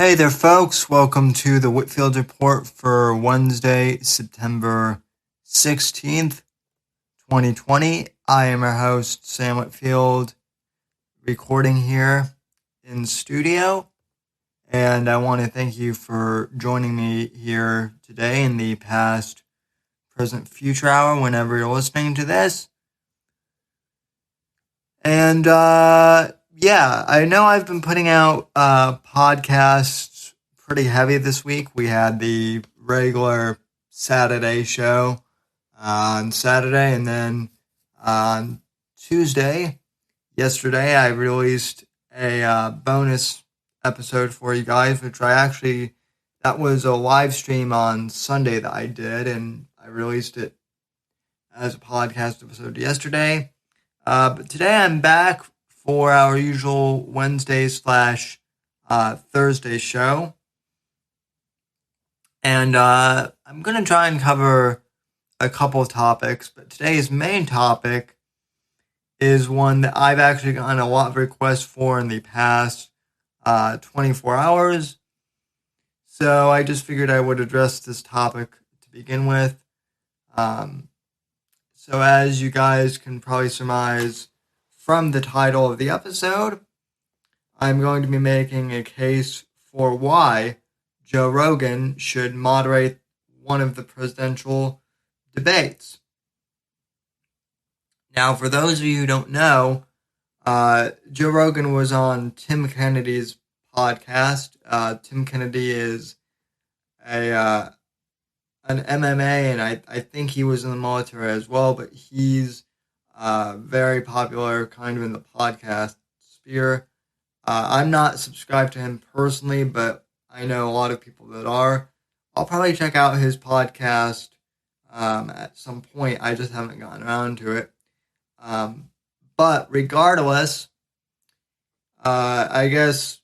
Hey there, folks. Welcome to the Whitfield Report for Wednesday, September 16th, 2020. I am your host, Sam Whitfield, recording here in studio. And I want to thank you for joining me here today in the past, present, future hour, whenever you're listening to this. And, I know I've been putting out podcasts pretty heavy this week. We had the regular Saturday show on Saturday, and then on Tuesday, yesterday, I released a bonus episode for you guys, that was a live stream on Sunday that I did, and I released it as a podcast episode yesterday. But today I'm back for our usual Wednesday / Thursday show. And I'm going to try and cover a couple of topics, but today's main topic is one that I've actually gotten a lot of requests for in the past 24 hours. So I just figured I would address this topic to begin with. So as you guys can probably surmise from the title of the episode, I'm going to be making a case for why Joe Rogan should moderate one of the presidential debates. Now, for those of you who don't know, Joe Rogan was on Tim Kennedy's podcast. Tim Kennedy is an MMA, and I think he was in the military as well, but he's very popular kind of in the podcast sphere. I'm not subscribed to him personally, but I know a lot of people that are. I'll probably check out his podcast at some point. I just haven't gotten around to it. But regardless, I guess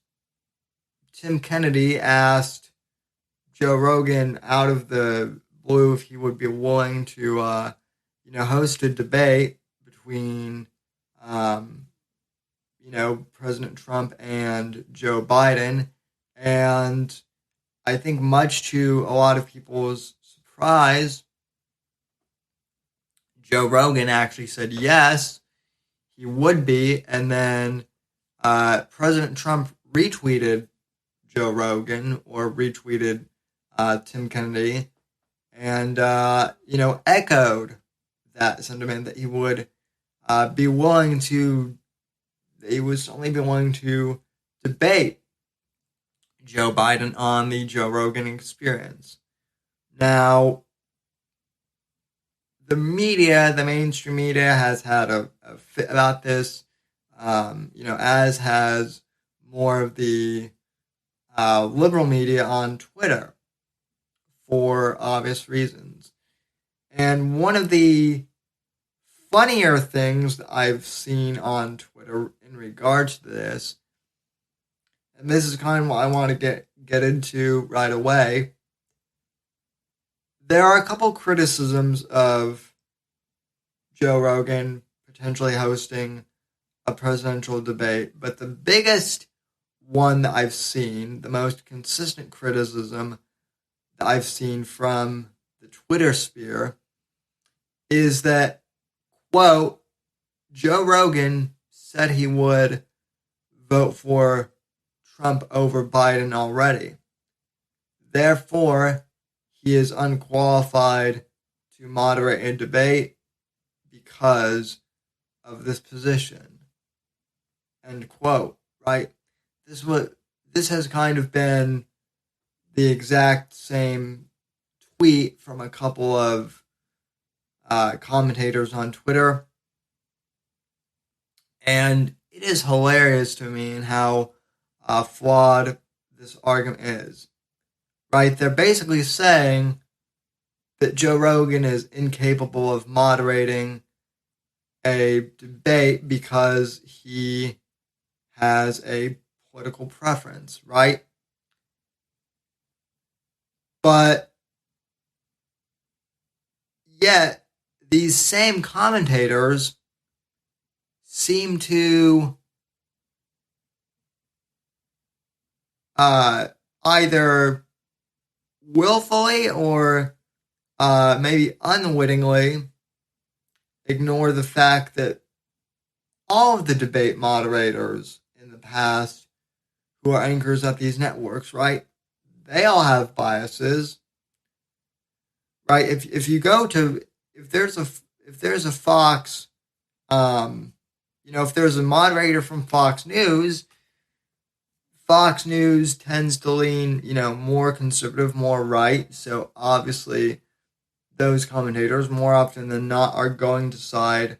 Tim Kennedy asked Joe Rogan out of the blue if he would be willing to, host a debate between, President Trump and Joe Biden. And I think much to a lot of people's surprise, Joe Rogan actually said yes, he would be. And then President Trump retweeted Joe Rogan or retweeted Tim Kennedy and, echoed that sentiment that he would be willing to debate Joe Biden on the Joe Rogan Experience. Now, the mainstream media has had a fit about this, as has more of the liberal media on Twitter for obvious reasons. And one of the funnier things that I've seen on Twitter in regards to this, and this is kind of what I want to get into right away, there are a couple criticisms of Joe Rogan potentially hosting a presidential debate, but the biggest one that I've seen, the most consistent criticism that I've seen from the Twitter sphere, is that, quote, Joe Rogan said he would vote for Trump over Biden already. Therefore, he is unqualified to moderate a debate because of this position. End quote. Right? This has kind of been the exact same tweet from a couple of commentators on Twitter. And it is hilarious to me in how flawed this argument is. Right? They're basically saying that Joe Rogan is incapable of moderating a debate because he has a political preference, right? But yet, these same commentators seem to either willfully or maybe unwittingly ignore the fact that all of the debate moderators in the past who are anchors at these networks, right? They all have biases, right? If you go to if there's a Fox, if there's a moderator from Fox News tends to lean, more conservative, more right. So obviously, those commentators more often than not are going to side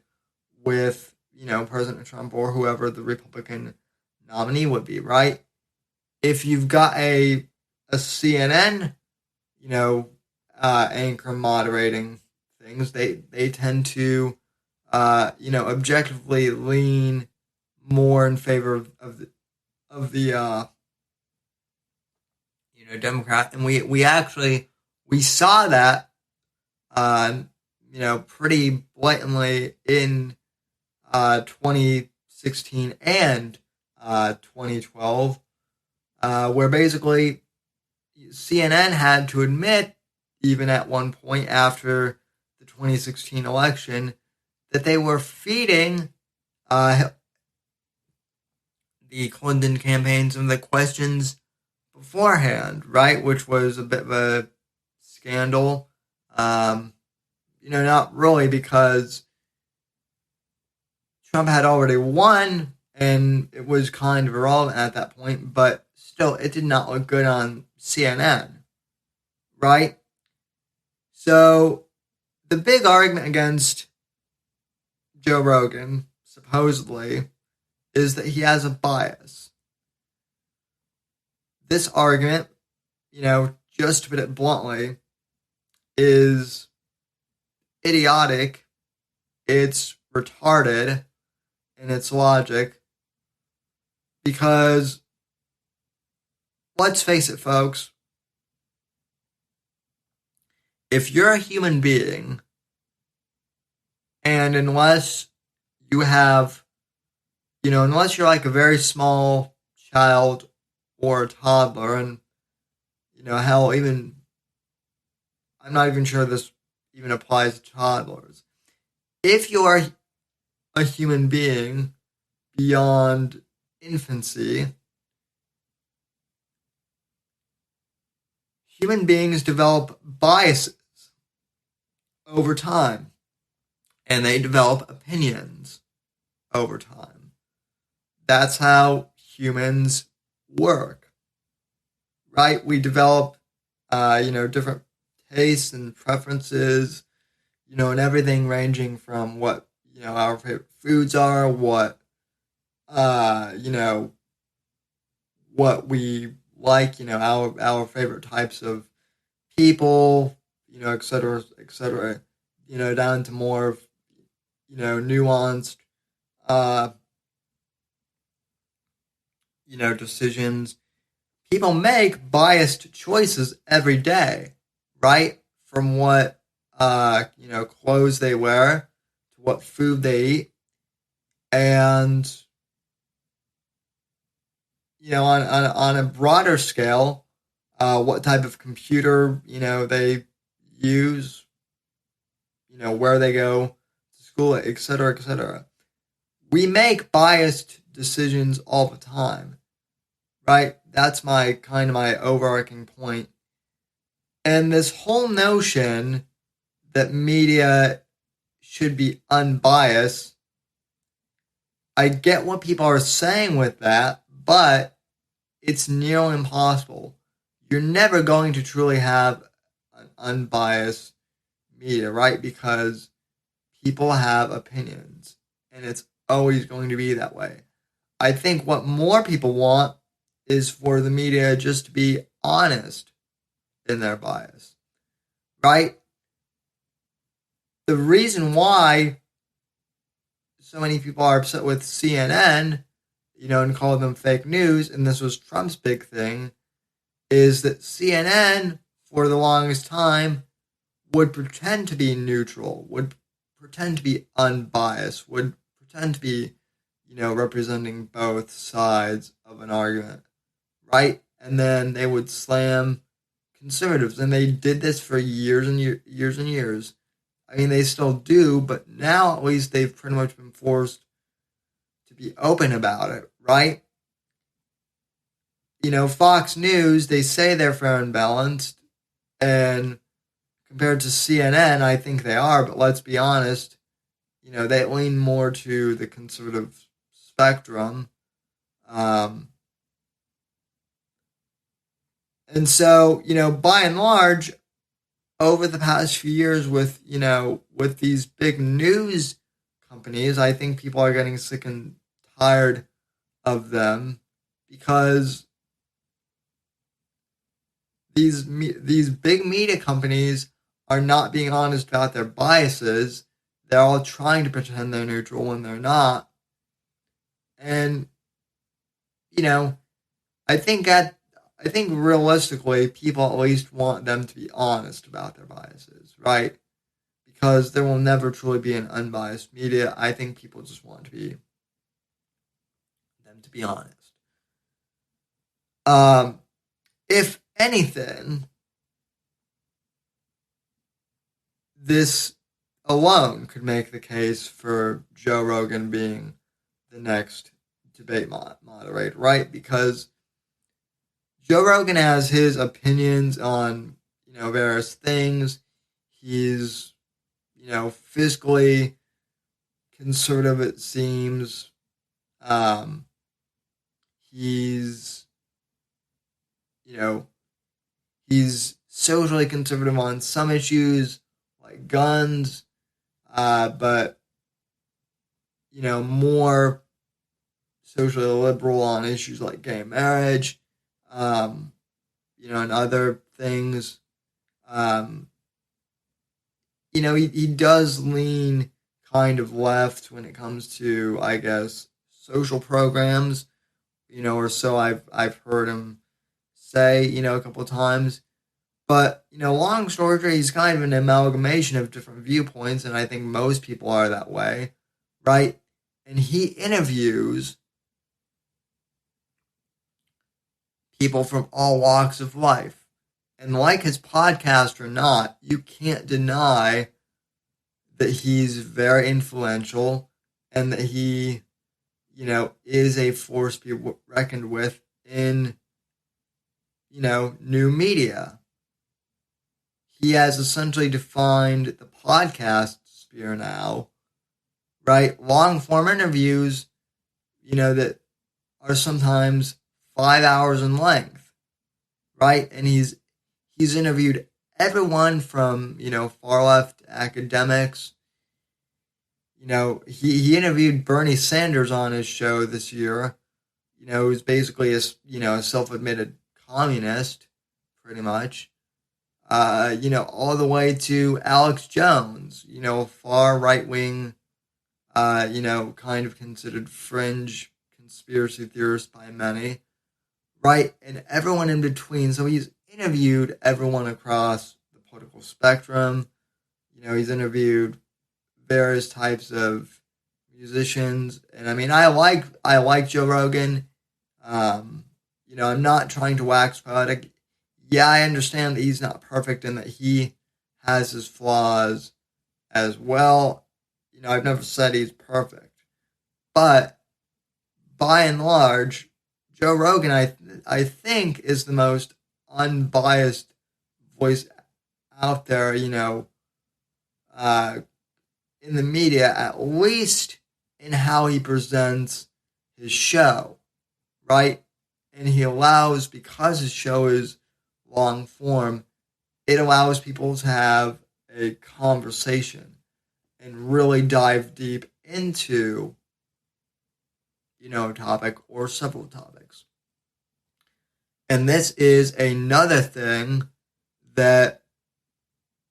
with, President Trump or whoever the Republican nominee would be, right? If you've got a CNN, anchor moderating things, they tend to, objectively lean more in favor of the Democrat, and we saw that, pretty blatantly in 2016 and 2012, where basically CNN had to admit, even at one point after the 2016 election, that they were feeding the Clinton campaign some of the questions beforehand, right? Which was a bit of a scandal. Not really, because Trump had already won and it was kind of irrelevant at that point, but still, it did not look good on CNN, right? So, the big argument against Joe Rogan, supposedly, is that he has a bias. This argument, just to put it bluntly, is idiotic, it's retarded in its logic, because, let's face it, folks, if you're a human being, and unless you have, unless you're like a very small child or a toddler, and, hell, even, I'm not even sure this even applies to toddlers. If you are a human being beyond infancy, human beings develop biases over time, and they develop opinions over time. That's how humans work, right? We develop, different tastes and preferences, and everything ranging from what, our favorite foods are, what, what we like, our favorite types of people, et cetera, down to more of, nuanced, decisions. People make biased choices every day, right? From what, clothes they wear to what food they eat. And, on a broader scale, what type of computer, they use, where they go to school, et cetera, et cetera. We make biased decisions all the time, right? That's my overarching point. And this whole notion that media should be unbiased, I get what people are saying with that, but it's nearly impossible. You're never going to truly have an unbiased media, right? Because people have opinions, and it's always going to be that way. I think what more people want is for the media just to be honest in their bias, right? The reason why so many people are upset with CNN, and call them fake news, and this was Trump's big thing, is that CNN, for the longest time, would pretend to be neutral, would pretend to be unbiased, would pretend to be, representing both sides of an argument, right? and then they would slam conservatives. And they did this for years and years and years. I mean, they still do, but now at least they've pretty much been forced to be open about it, right? Fox News, they say they're fair and balanced, and compared to CNN, I think they are, but let's be honest, they lean more to the conservative spectrum. And so, by and large, over the past few years with these big news companies, I think people are getting sick and tired of them because these big media companies are not being honest about their biases. They're all trying to pretend they're neutral when they're not. And I think realistically people at least want them to be honest about their biases, right? Because there will never truly be an unbiased media. I think people just want them to be honest. If anything, this alone could make the case for Joe Rogan being the next debate moderator, right? Because Joe Rogan has his opinions on, various things. He's, fiscally conservative, it seems. He's, he's socially conservative on some issues like guns, but, more socially liberal on issues like gay marriage, and other things. He does lean kind of left when it comes to, I guess, social programs, or so I've heard him say, a couple of times. But, long story short, he's kind of an amalgamation of different viewpoints, and I think most people are that way, right? And he interviews people from all walks of life. And like his podcast or not, you can't deny that he's very influential and that he, is a force to be reckoned with in, new media. He has essentially defined the podcast sphere now, right? Long form interviews, that are sometimes 5 hours in length, right? And he's interviewed everyone from, far left academics. He interviewed Bernie Sanders on his show this year, who's basically a self-admitted communist, pretty much. All the way to Alex Jones, far right-wing, kind of considered fringe conspiracy theorist by many, right? And everyone in between. So he's interviewed everyone across the political spectrum. He's interviewed various types of musicians. And I mean, I like Joe Rogan. I'm not trying to wax poetic. Yeah, I understand that he's not perfect and that he has his flaws as well. I've never said he's perfect. But by and large, Joe Rogan, I think, is the most unbiased voice out there, in the media, at least in how he presents his show, right? And he allows, because his show is long form, it allows people to have a conversation and really dive deep into, a topic or several topics. And this is another thing that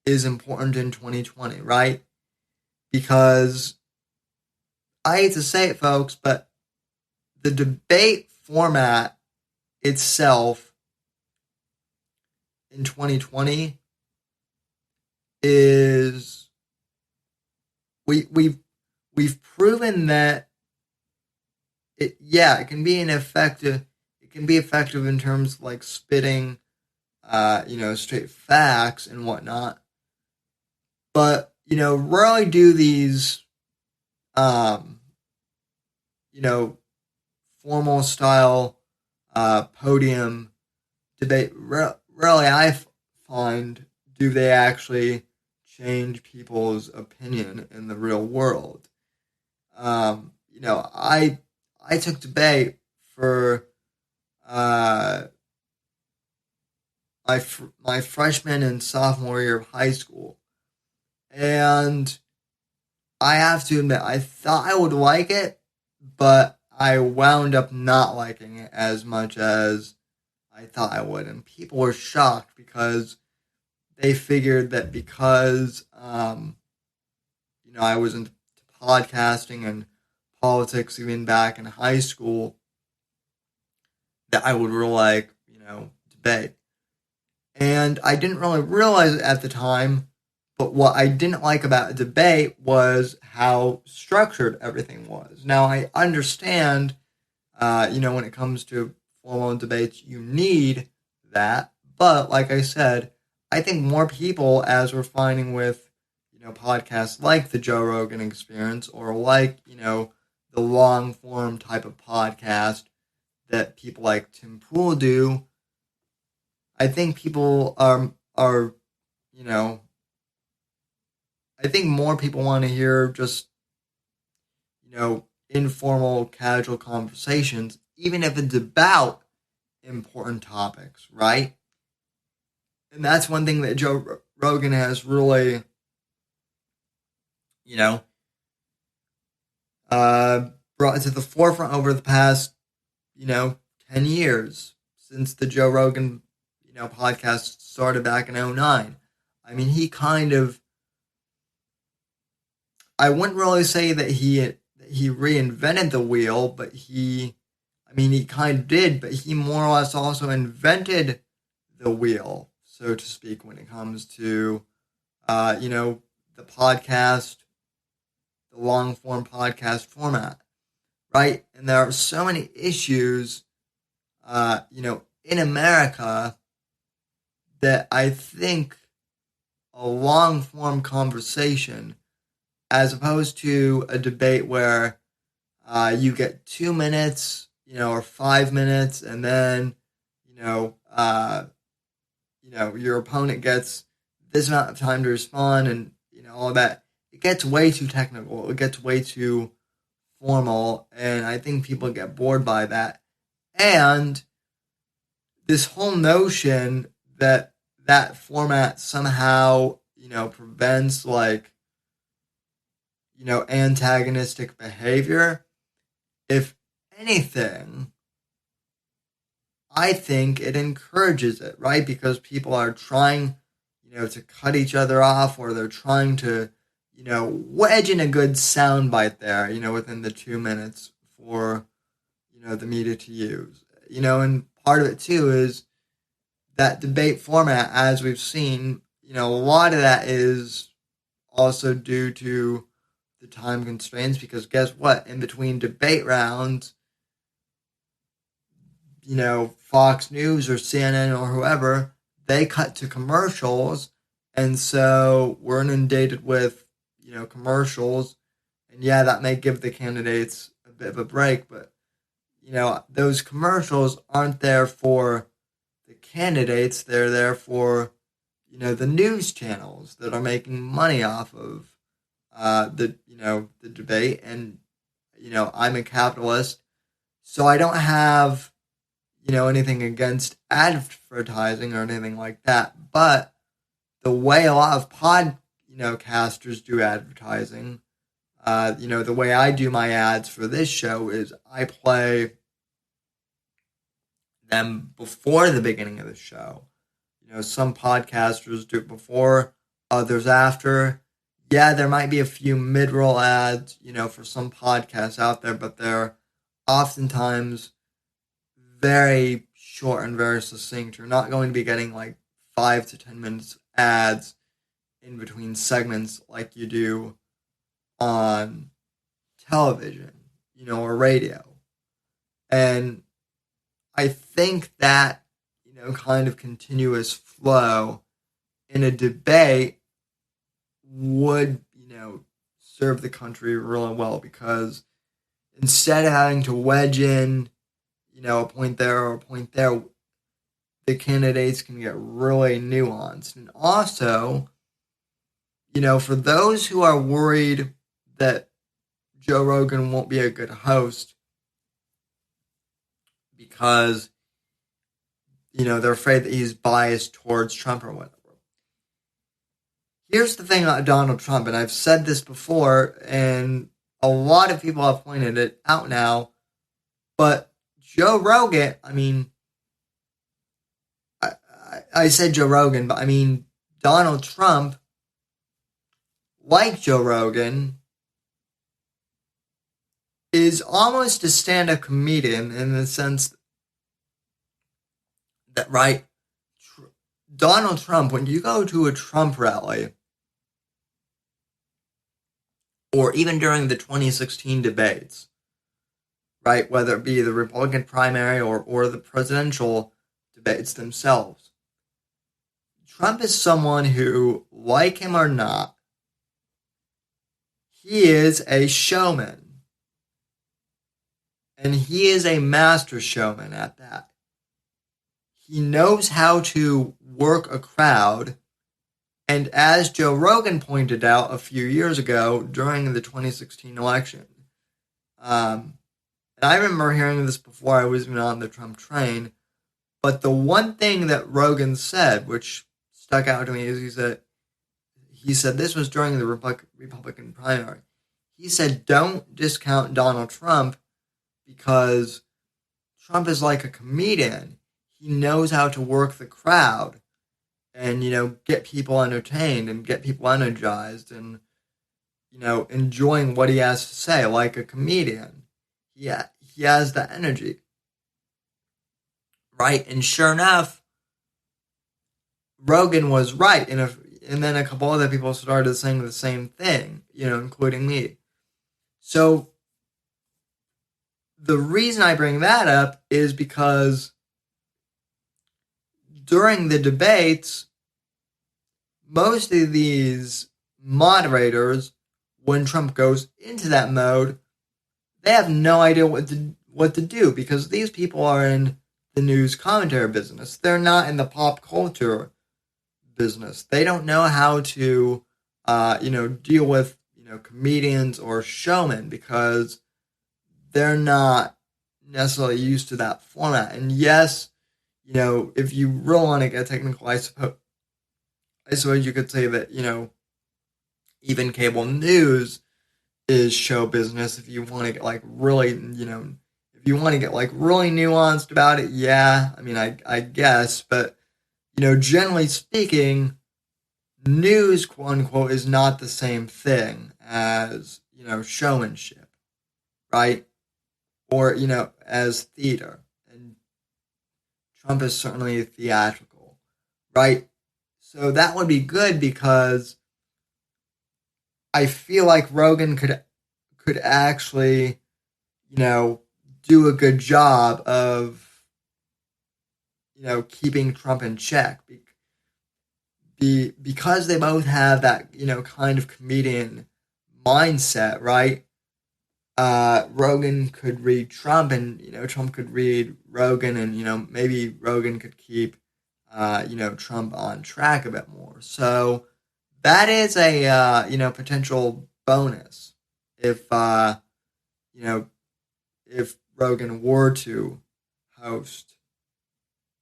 is important in 2020, right? Because I hate to say it, folks, but the debate format itself in 2020 is we've proven that it can be an effective it can be effective in terms of like spitting, straight facts and whatnot. But, rarely do these, um, you know, formal style podium debate, rarely find do they actually change people's opinion in the real world. I took debate for uh, my freshman and sophomore year of high school, and I have to admit I thought I would like it, but I wound up not liking it as much as I thought I would, and people were shocked because they figured that because I was into podcasting and politics even back in high school, that I would really like, debate. And I didn't really realize it at the time, but what I didn't like about debate was how structured everything was. Now, I understand, when it comes to formal debates, you need that. But like I said, I think more people, as we're finding with, podcasts like the Joe Rogan Experience or like, the long form type of podcast that people like Tim Pool do, I think people are, you know, I think more people want to hear just, informal, casual conversations, even if it's about important topics, right? And that's one thing that Joe Rogan has really, you know, brought to the forefront over the past, 10 years since the Joe Rogan, podcast started back in '09. I mean, he kind of, I wouldn't really say that he reinvented the wheel, but he kind of did, but he more or less also invented the wheel, so to speak, when it comes to, the podcast, the long form podcast format, right? And there are so many issues, in America that I think a long form conversation, as opposed to a debate where you get 2 minutes, or 5 minutes, and then, your opponent gets this amount of time to respond, and all of that. It gets way too technical. It gets way too formal, and I think people get bored by that. And this whole notion that that format somehow, prevents like, antagonistic behavior. If anything, I think it encourages it, right? Because people are trying, to cut each other off, or they're trying to, wedge in a good soundbite there, within the 2 minutes for, the media to use. And part of it too is that debate format, as we've seen, a lot of that is also due to the time constraints, because guess what? In between debate rounds, Fox News or CNN or whoever, they cut to commercials. And so we're inundated with, commercials. And yeah, that may give the candidates a bit of a break, but, those commercials aren't there for the candidates. They're there for, the news channels that are making money off of the debate. And, I'm a capitalist, so I don't have, anything against advertising or anything like that. But the way a lot of casters do advertising, the way I do my ads for this show is I play them before the beginning of the show. Some podcasters do it before, others after. Yeah, there might be a few mid-roll ads, for some podcasts out there, but they're oftentimes very short and very succinct. You're not going to be getting like 5 to 10 minutes ads in between segments like you do on television, or radio. And I think that, kind of continuous flow in a debate would, serve the country really well, because instead of having to wedge in, a point there or a point there, the candidates can get really nuanced. And also, for those who are worried that Joe Rogan won't be a good host because, they're afraid that he's biased towards Trump or whatever. Here's the thing about Donald Trump, and I've said this before, and a lot of people have pointed it out now, but Joe Rogan, I said Joe Rogan, but Donald Trump, like Joe Rogan, is almost a stand-up comedian in the sense that, right, Donald Trump, when you go to a Trump rally, or even during the 2016 debates, right, whether it be the Republican primary or the presidential debates themselves, Trump is someone who, like him or not, he is a showman. And he is a master showman at that. He knows how to work a crowd. And as Joe Rogan pointed out a few years ago during the 2016 election, and I remember hearing this before I was even on the Trump train, but the one thing that Rogan said, which stuck out to me, is he said this was during the Republican primary. He said, don't discount Donald Trump, because Trump is like a comedian. He knows how to work the crowd and, get people entertained and get people energized and, enjoying what he has to say like a comedian. Yeah, he has the energy. Right? And sure enough, Rogan was right. And then a couple other people started saying the same thing, including me. So the reason I bring that up is because during the debates, most of these moderators, when Trump goes into that mode, they have no idea what to do, because these people are in the news commentary business. They're not in the pop culture business. They don't know how to, deal with, comedians or showmen, because they're not necessarily used to that format. And yes, if you really want to get technical, I suppose you could say that, even cable news is show business. If you want to get really, if you want to get really nuanced about it, yeah, I guess, but, generally speaking, news, quote unquote, is not the same thing as, showmanship, right? Or, as theater. And Trump is certainly theatrical, right? So that would be good, because I feel like Rogan could actually, do a good job of, keeping Trump in check. Because they both have that, kind of comedian mindset, right? Rogan could read Trump, and Trump could read Rogan, and maybe Rogan could keep Trump on track a bit more. So that is a potential bonus if if Rogan were to host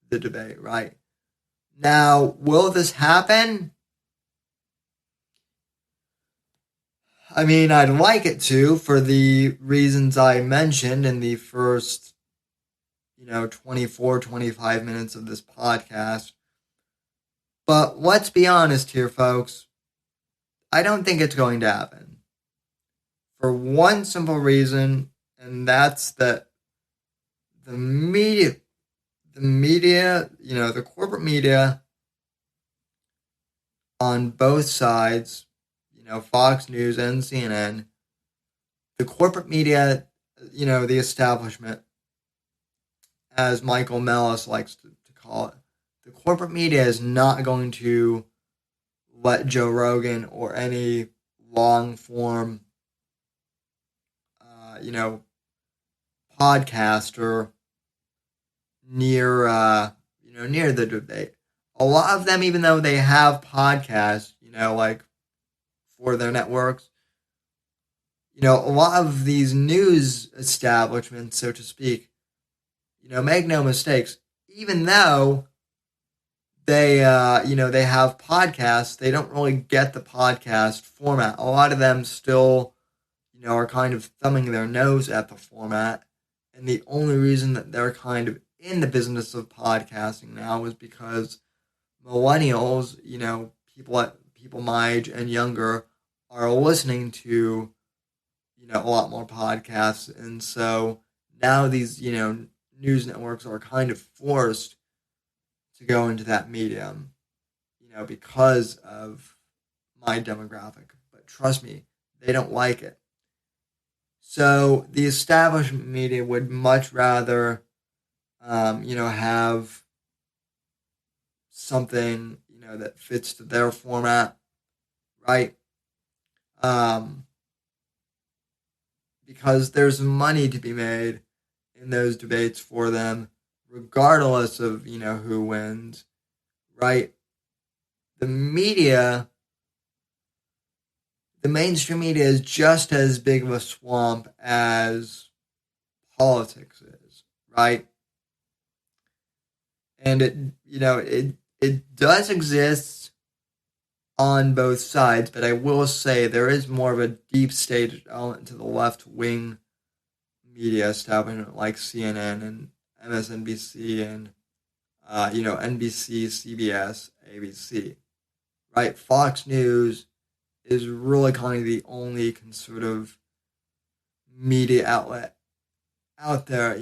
the debate, right? Now, will this happen? I'd like it to, for the reasons I mentioned in the first, 24, 25 minutes of this podcast. But let's be honest here, folks. I don't think it's going to happen. For one simple reason, and that's that the media, the corporate media on both sides, Fox News and CNN, the corporate media, the establishment, as Michael Mellis likes to call it, the corporate media is not going to let Joe Rogan or any long form, you know, podcaster near, near the debate. A lot of them, even though they have podcasts, like for their networks, a lot of these news establishments, so to speak, make no mistakes, even though they have podcasts, they don't really get the podcast format. A lot of them still, are kind of thumbing their nose at the format. And the only reason that they're kind of in the business of podcasting now is because millennials, people my age and younger, are listening to, a lot more podcasts. And so now these, news networks are kind of forced to go into that medium, because of my demographic. But trust me, they don't like it. So the establishment media would much rather, have something, that fits to their format, right? Because there's money to be made in those debates for them, regardless of, who wins, right? The media, the mainstream media is just as big of a swamp as politics is, right? And it does exist on both sides, but I will say there is more of a deep state element to the left wing media establishment like CNN and MSNBC and NBC, CBS, ABC, right? Fox News is really kind of the only conservative media outlet out there,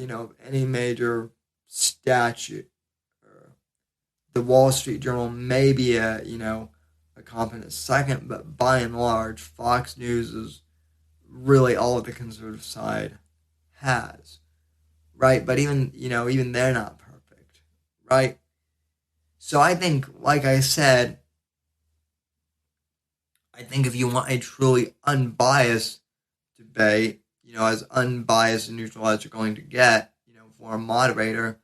any major statute. The Wall Street Journal may be a competent second, but by and large, Fox News is really all the conservative side has, right? But even they're not perfect, right? So I think, like I said, I think if you want a truly unbiased debate, as unbiased and neutral as you're going to get, for a moderator,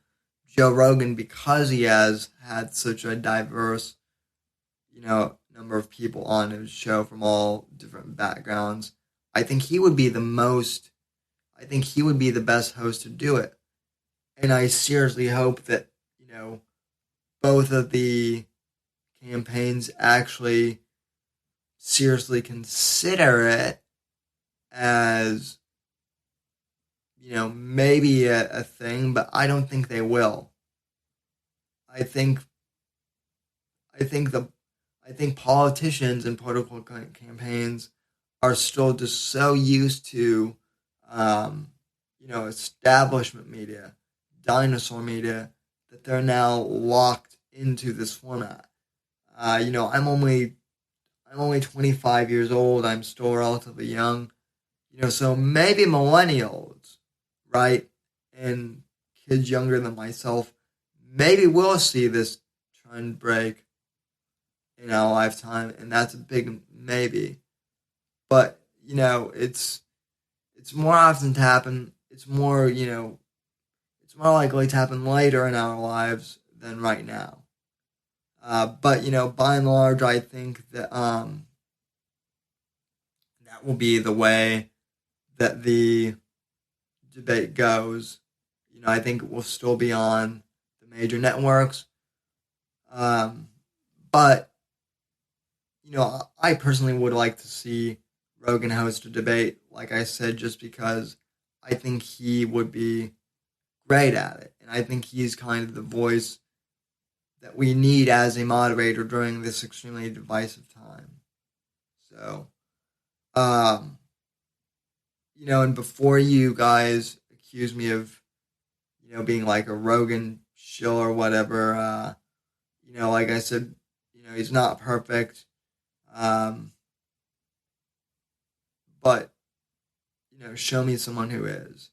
Joe Rogan, because he has had such a diverse, number of people on his show from all different backgrounds, I think he would be the best host to do it. And I seriously hope that, both of the campaigns actually seriously consider it as, maybe a thing, but I don't think they will. I think politicians and political campaigns are still just so used to, establishment media, dinosaur media, that they're now locked into this format. I'm only 25 years old. I'm still relatively young. So maybe millennials, right, and kids younger than myself, maybe we'll see this trend break in our lifetime, and that's a big maybe. But it's more often to happen. It's more it's more likely to happen later in our lives than right now. But by and large, I think that that will be the way that the debate goes. I think it will still be on the major networks. But I personally would like to see Rogan host a debate, like I said, just because I think he would be great at it. And I think he's kind of the voice that we need as a moderator during this extremely divisive time. So, and before you guys accuse me of, being like a Rogan shill or whatever, like I said, he's not perfect. But, show me someone who is.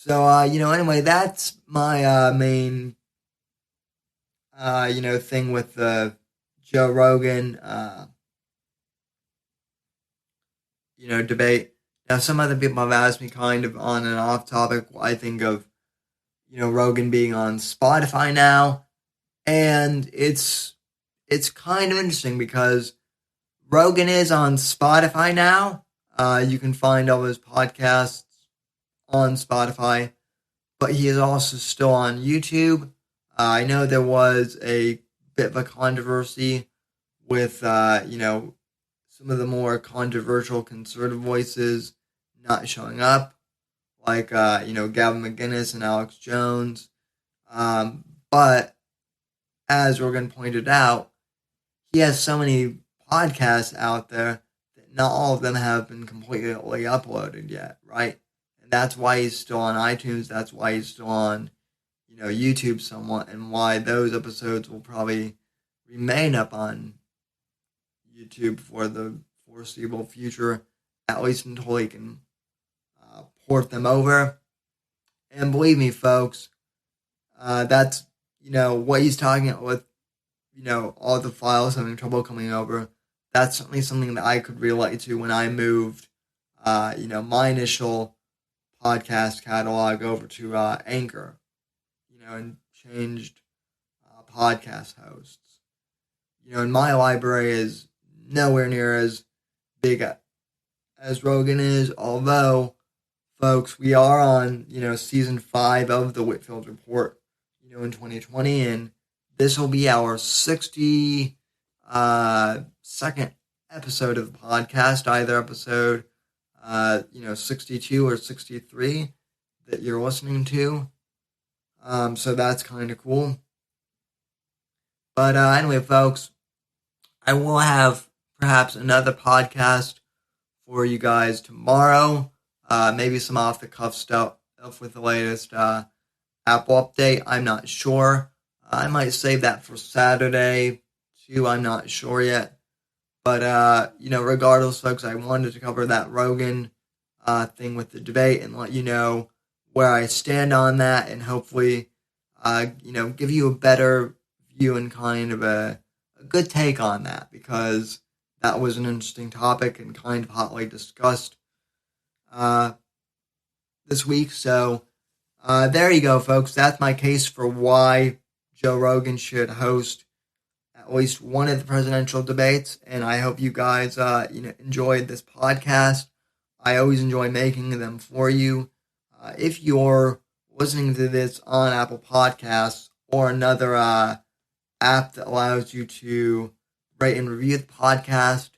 So, anyway, that's my main, thing with the Joe Rogan, debate. Now, some other people have asked me kind of on and off topic what I think of, Rogan being on Spotify now. And it's kind of interesting because Rogan is on Spotify now. You can find all his podcasts on Spotify, but he is also still on YouTube. I know there was a bit of a controversy with, some of the more controversial conservative voices not showing up, like, Gavin McInnes and Alex Jones. But as Rogan pointed out, he has so many podcasts out there that not all of them have been completely uploaded yet, right? And that's why he's still on iTunes. That's why he's still on, YouTube somewhat, and why those episodes will probably remain up on YouTube for the foreseeable future, at least until he can port them over. And believe me, folks, that's, what he's talking about with, all the files having trouble coming over. That's certainly something that I could relate to when I moved, my initial podcast catalog over to Anchor, and changed podcast hosts. And my library is nowhere near as big as Rogan is, although, folks, we are on, season 5 of the Whitfield Report, in 2020, and this will be our 62nd episode of the podcast, either episode, 62 or 63 that you're listening to. So that's kind of cool. But anyway, folks, I will have perhaps another podcast for you guys tomorrow. Maybe some off-the-cuff stuff with the latest Apple update. I'm not sure. I might save that for Saturday, too. I'm not sure yet. But, regardless, folks, I wanted to cover that Rogan thing with the debate and let you know where I stand on that, and hopefully, give you a better view and kind of a good take on that, because that was an interesting topic and kind of hotly discussed this week. So there you go, folks. That's my case for why Joe Rogan should host at least one of the presidential debates. And I hope you guys, enjoyed this podcast. I always enjoy making them for you. If you're listening to this on Apple Podcasts or another app that allows you to rate and review the podcast,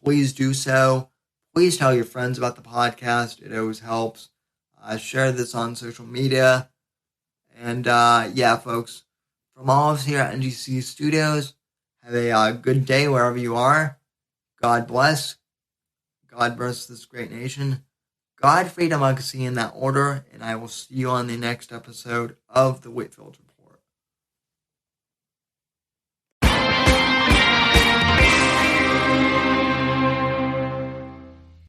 please do so. Please tell your friends about the podcast. It always helps. Share this on social media. And yeah, folks, from all of us here at NGC Studios, have a good day wherever you are. God bless. God bless this great nation. God, freedom, legacy in that order. And I will see you on the next episode of the Whitfield Report.